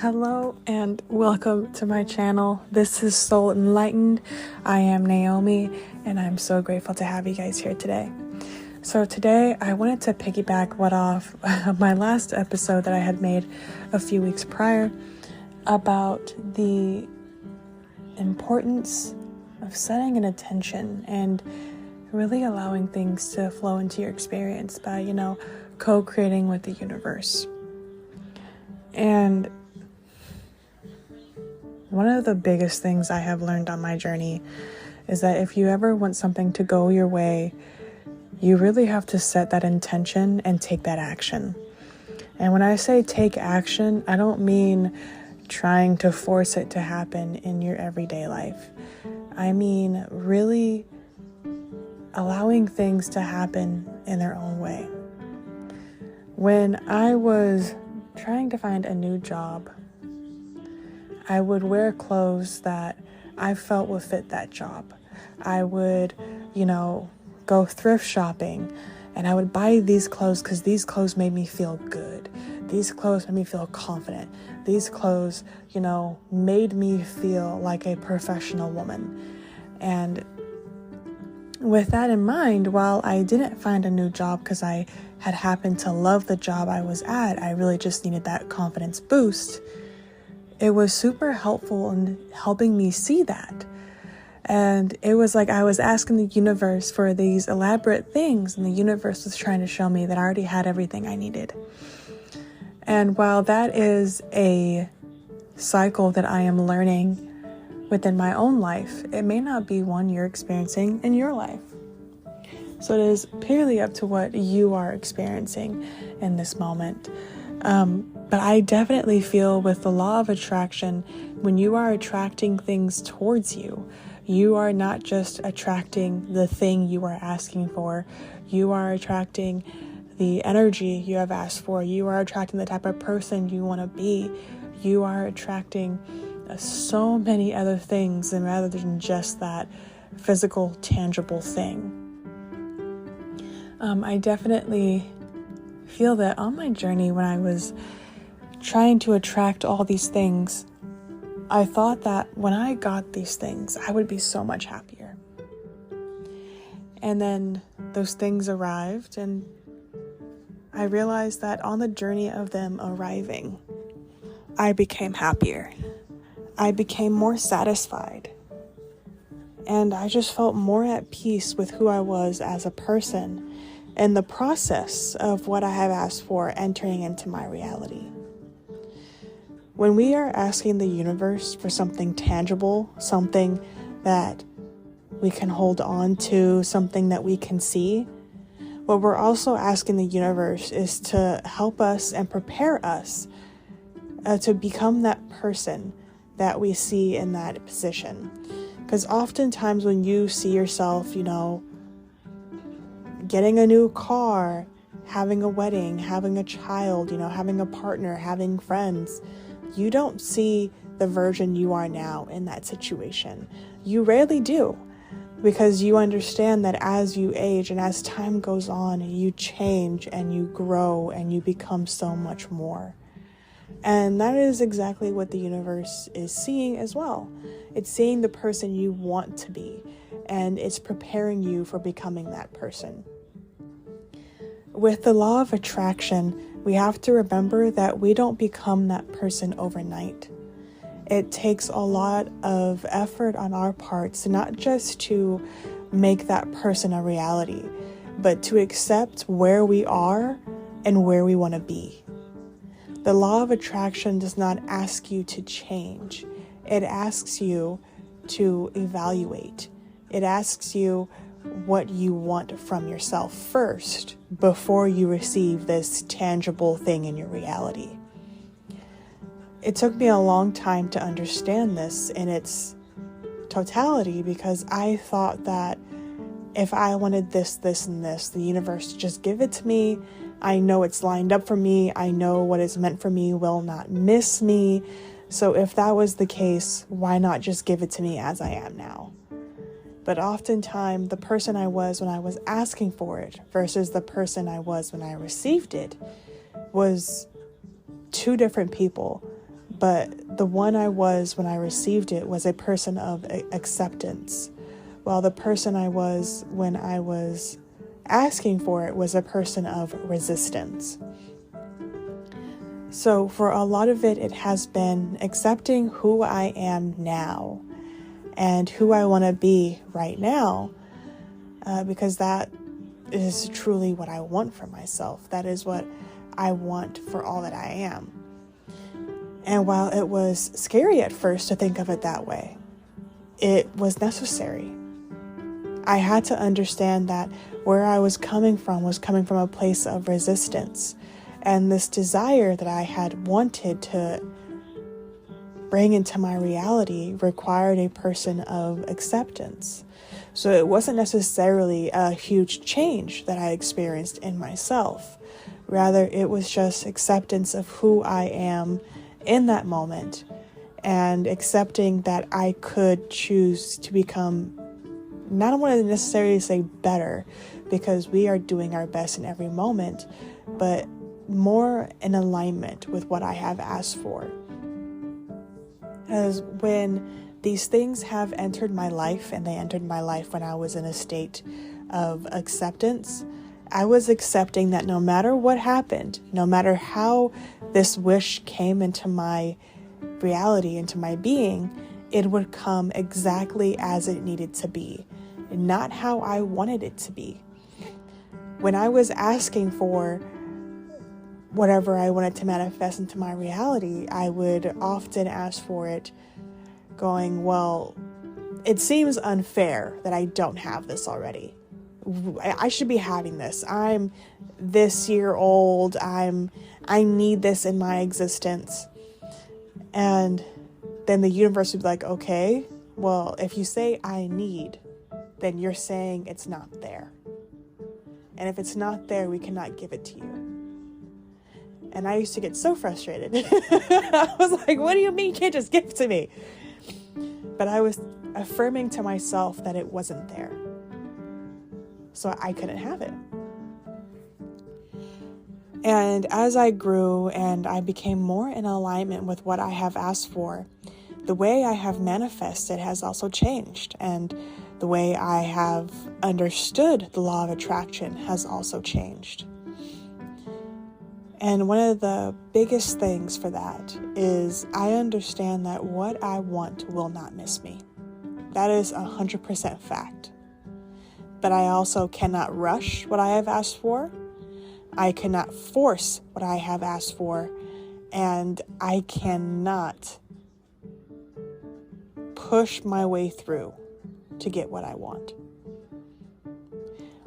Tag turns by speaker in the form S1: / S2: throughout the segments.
S1: Hello and welcome to my channel. This is Soul Enlightened. I am Naomi and I'm so grateful to have you guys here today. So today I wanted to piggyback off my last episode that I had made a few weeks prior about the importance of setting an intention and really allowing things to flow into your experience by, co-creating with the universe. And one of the biggest things I have learned on my journey is that if you ever want something to go your way, you really have to set that intention and take that action. And when I say take action, I don't mean trying to force it to happen in your everyday life. I mean really allowing things to happen in their own way. When I was trying to find a new job, I would wear clothes that I felt would fit that job. I would, go thrift shopping and I would buy these clothes because these clothes made me feel good. These clothes made me feel confident. These clothes, made me feel like a professional woman. And with that in mind, while I didn't find a new job because I had happened to love the job I was at, I really just needed that confidence boost. It was super helpful in helping me see that. And it was like I was asking the universe for these elaborate things, and the universe was trying to show me that I already had everything I needed. And while that is a cycle that I am learning within my own life, it may not be one you're experiencing in your life. So it is purely up to what you are experiencing in this moment. But I definitely feel with the law of attraction, when you are attracting things towards you, you are not just attracting the thing you are asking for. You are attracting the energy you have asked for. You are attracting the type of person you want to be. You are attracting so many other things, and rather than just that physical, tangible thing. I definitely feel that on my journey when I was trying to attract all these things, I thought that when I got these things, I would be so much happier. And then those things arrived, and I realized that on the journey of them arriving, I became happier. I became more satisfied. And I just felt more at peace with who I was as a person and the process of what I have asked for entering into my reality. When we are asking the universe for something tangible, something that we can hold on to, something that we can see, what we're also asking the universe is to help us and prepare us to become that person that we see in that position. Because oftentimes when you see yourself, getting a new car, having a wedding, having a child, having a partner, having friends, you don't see the version you are now in that situation. You rarely do, because you understand that as you age and as time goes on, you change and you grow and you become so much more. And that is exactly what the universe is seeing as well. It's seeing the person you want to be, and it's preparing you for becoming that person. With the law of attraction, we have to remember that we don't become that person overnight. It takes a lot of effort on our parts, not just to make that person a reality, but to accept where we are and where we want to be. The law of attraction does not ask you to change. It asks you to evaluate. It asks you what you want from yourself first before you receive this tangible thing in your reality. It took me a long time to understand this in its totality, because I thought that if I wanted this, this, and this, the universe just give it to me. I know it's lined up for me. I know what is meant for me will not miss me. So if that was the case, why not just give it to me as I am now? But oftentimes, the person I was when I was asking for it versus the person I was when I received it was two different people. But the one I was when I received it was a person of acceptance, while the person I was when I was asking for it was a person of resistance. So for a lot of it, it has been accepting who I am now and who I want to be right now, because that is truly what I want for myself. That is what I want for all that I am. And while it was scary at first to think of it that way, it was necessary. I had to understand that where I was coming from a place of resistance. And this desire that I had wanted to bring into my reality required a person of acceptance. So it wasn't necessarily a huge change that I experienced in myself. Rather, it was just acceptance of who I am in that moment, and accepting that I could choose to become, I don't want to necessarily say better, because we are doing our best in every moment, but more in alignment with what I have asked for. As when these things have entered my life, and they entered my life when I was in a state of acceptance, I was accepting that no matter what happened, no matter how this wish came into my reality, into my being, it would come exactly as it needed to be, and not how I wanted it to be. When I was asking for whatever I wanted to manifest into my reality, I would often ask for it going, well, it seems unfair that I don't have this already. I should be having this. I'm this year old. I need this in my existence. And then the universe would be like, okay, well, if you say I need, then you're saying it's not there. And if it's not there, we cannot give it to you. And I used to get so frustrated. I was like, what do you mean you can't just give it to me? But I was affirming to myself that it wasn't there. So I couldn't have it. And as I grew and I became more in alignment with what I have asked for, the way I have manifested has also changed. And the way I have understood the law of attraction has also changed. And one of the biggest things for that is I understand that what I want will not miss me. That is 100% fact. But I also cannot rush what I have asked for. I cannot force what I have asked for. And I cannot push my way through to get what I want.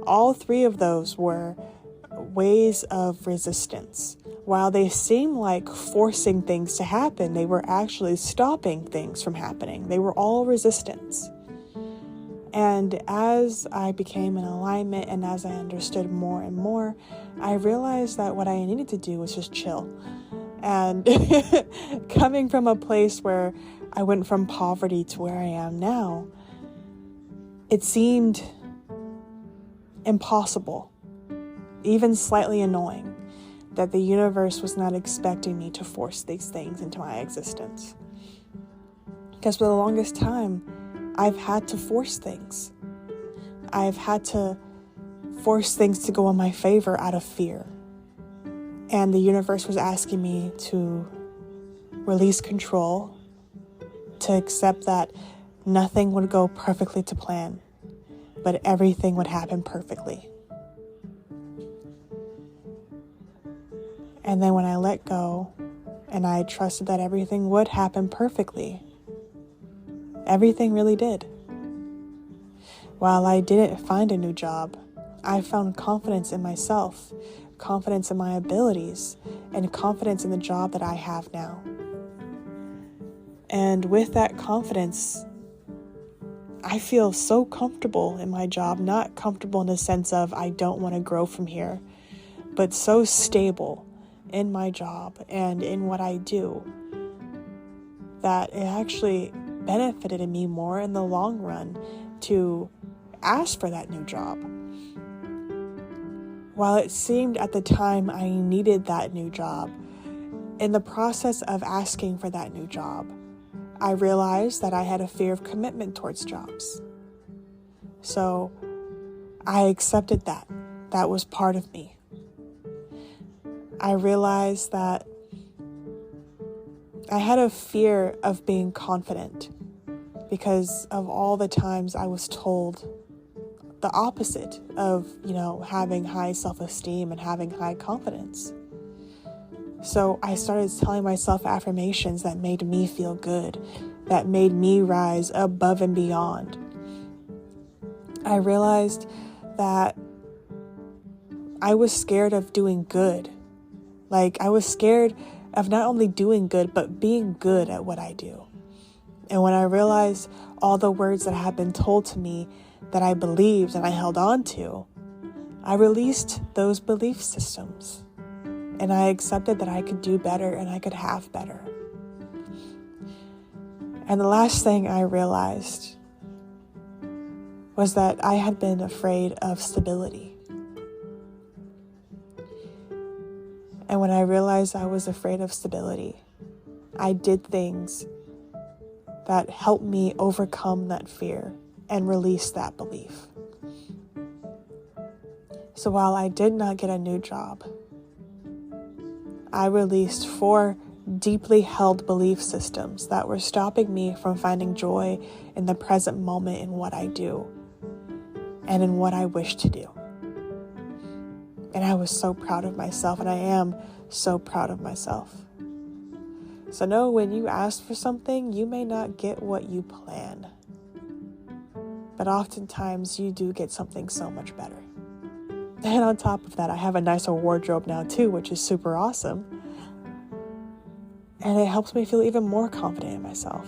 S1: All three of those were ways of resistance. While they seem like forcing things to happen, they were actually stopping things from happening. They were all resistance. And as I became in alignment and as I understood more and more, I realized that what I needed to do was just chill. And coming from a place where I went from poverty to where I am now, it seemed impossible, even slightly annoying, that the universe was not expecting me to force these things into my existence. Because for the longest time, I've had to force things. I've had to force things to go in my favor out of fear. And the universe was asking me to release control, to accept that nothing would go perfectly to plan, but everything would happen perfectly. And then when I let go and I trusted that everything would happen perfectly, everything really did. While I didn't find a new job, I found confidence in myself, confidence in my abilities, and confidence in the job that I have now. And with that confidence, I feel so comfortable in my job, not comfortable in the sense of I don't want to grow from here, but so stable in my job and in what I do that it actually benefited me more in the long run to ask for that new job. While it seemed at the time I needed that new job, in the process of asking for that new job, I realized that I had a fear of commitment towards jobs. So I accepted that. That was part of me. I realized that I had a fear of being confident because of all the times I was told the opposite of, having high self-esteem and having high confidence. So I started telling myself affirmations that made me feel good, that made me rise above and beyond. I realized that I was scared of doing good. Like, I was scared of not only doing good, but being good at what I do. And when I realized all the words that had been told to me that I believed and I held on to, I released those belief systems. And I accepted that I could do better and I could have better. And the last thing I realized was that I had been afraid of stability. And when I realized I was afraid of stability, I did things that helped me overcome that fear and release that belief. So while I did not get a new job, I released 4 deeply held belief systems that were stopping me from finding joy in the present moment in what I do and in what I wish to do. And I was so proud of myself, and I am so proud of myself. So know when you ask for something, you may not get what you plan, but oftentimes you do get something so much better. And on top of that, I have a nicer wardrobe now too, which is super awesome. And it helps me feel even more confident in myself.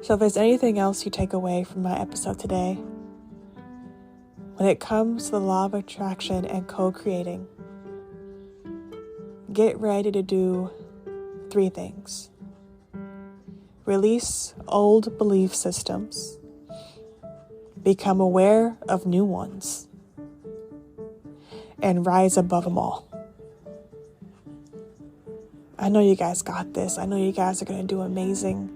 S1: So if there's anything else you take away from my episode today, when it comes to the law of attraction and co-creating, get ready to do 3 things. Release old belief systems. Become aware of new ones. And rise above them all. I know you guys got this. I know you guys are going to do amazing.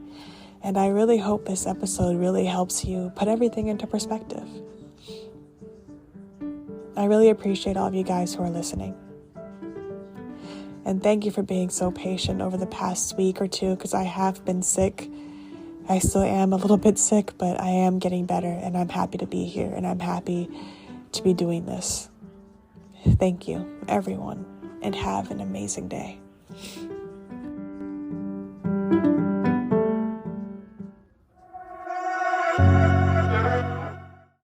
S1: And I really hope this episode really helps you put everything into perspective. I really appreciate all of you guys who are listening. And thank you for being so patient over the past week or 2, because I have been sick. I still am a little bit sick, but I am getting better, and I'm happy to be here, and I'm happy to be doing this. Thank you, everyone, and have an amazing day.